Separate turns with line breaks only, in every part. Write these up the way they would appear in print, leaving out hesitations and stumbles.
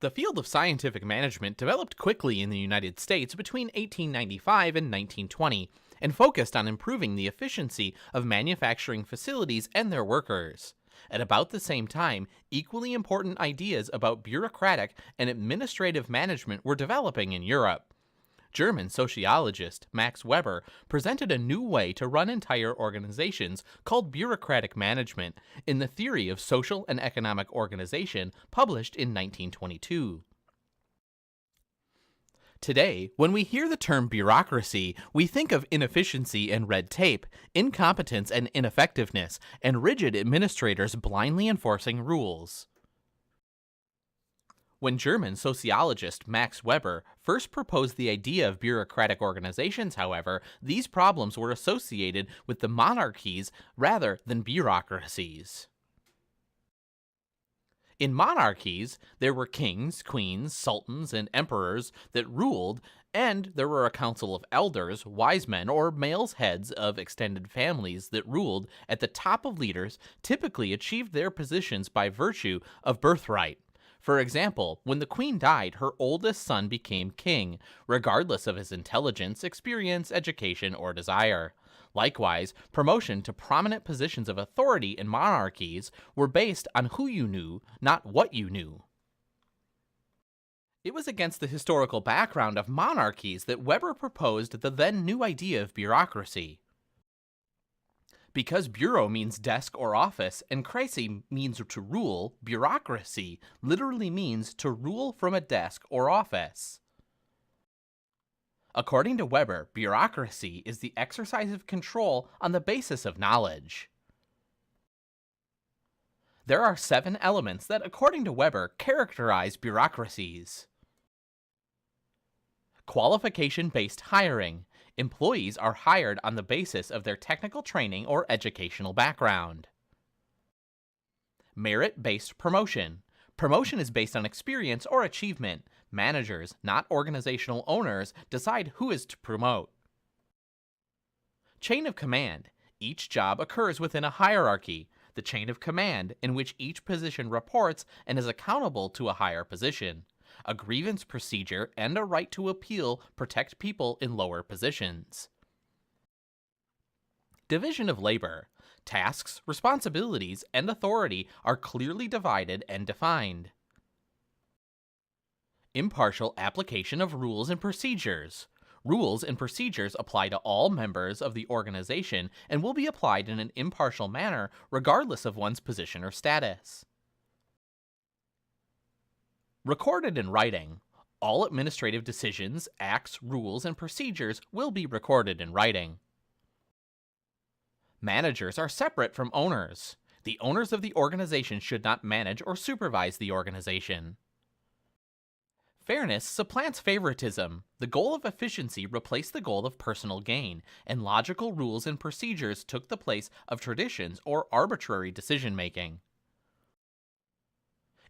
The field of scientific management developed quickly in the United States between 1895 and 1920 and focused on improving the efficiency of manufacturing facilities and their workers. At about the same time, equally important ideas about bureaucratic and administrative management were developing in Europe. German sociologist Max Weber presented a new way to run entire organizations called bureaucratic management in the Theory of Social and Economic Organization, published in 1922. Today, when we hear the term bureaucracy, we think of inefficiency and red tape, incompetence and ineffectiveness, and rigid administrators blindly enforcing rules. When German sociologist Max Weber first proposed the idea of bureaucratic organizations, however, these problems were associated with the monarchies rather than bureaucracies. In monarchies, there were kings, queens, sultans, and emperors that ruled, and there were a council of elders, wise men, or male heads of extended families that ruled. At the top of leaders typically achieved their positions by virtue of birthright. For example, when the queen died, her oldest son became king, regardless of his intelligence, experience, education, or desire. Likewise, promotion to prominent positions of authority in monarchies were based on who you knew, not what you knew. It was against the historical background of monarchies that Weber proposed the then new idea of bureaucracy. Because bureau means desk or office, and cracy means to rule, bureaucracy literally means to rule from a desk or office. According to Weber, bureaucracy is the exercise of control on the basis of knowledge. There are 7 elements that, according to Weber, characterize bureaucracies. Qualification-based hiring. Employees are hired on the basis of their technical training or educational background. Merit-based promotion. Promotion is based on experience or achievement. Managers, not organizational owners, decide who is to promote. Chain of command. Each job occurs within a hierarchy, the chain of command in which each position reports and is accountable to a higher position. A grievance procedure and a right to appeal protect people in lower positions. Division of labor. Tasks, responsibilities, and authority are clearly divided and defined. Impartial application of rules and procedures. Rules and procedures apply to all members of the organization and will be applied in an impartial manner regardless of one's position or status. Recorded in writing. All administrative decisions, acts, rules, and procedures will be recorded in writing. Managers are separate from owners. The owners of the organization should not manage or supervise the organization. Fairness supplants favoritism. The goal of efficiency replaced the goal of personal gain, and logical rules and procedures took the place of traditions or arbitrary decision-making.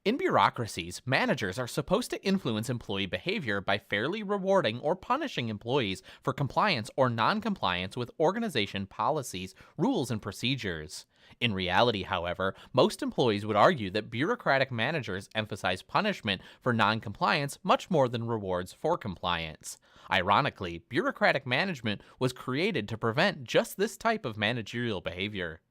In bureaucracies, managers are supposed to influence employee behavior by fairly rewarding or punishing employees for compliance or non-compliance with organization policies, rules, and procedures. In reality, however, most employees would argue that bureaucratic managers emphasize punishment for non-compliance much more than rewards for compliance. Ironically, bureaucratic management was created to prevent just this type of managerial behavior.